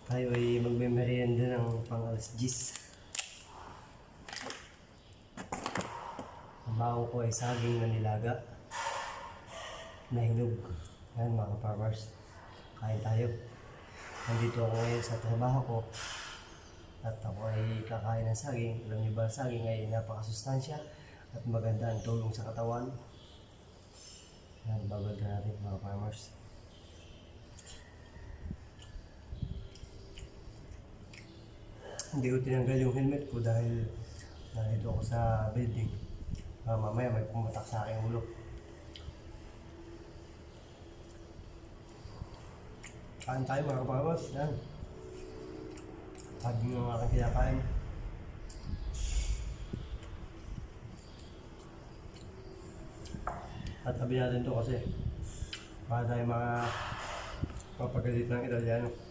Tayo ay magme-merienda ng pang-alas 10. Ang baon ko ay saging na nilaga na hinog. Yan mga farmers, kain tayo. Nandito ako ngayon sa trabaho ko at ako ay kakain ng saging. Alam niyo ba, saging ay napakasustansya at maganda ang tulong sa katawan. Yan, babad na natin mga farmers. Hindi ko tinanggal yung helmet ko dahil nandito ako sa building. Mamaya may pumatak sa aking ulo. Kain tayo mga farmers. Yan. Sabi ng aking kinakain. At tabi natin to kasi para tayo mga papagalit ng Italiano.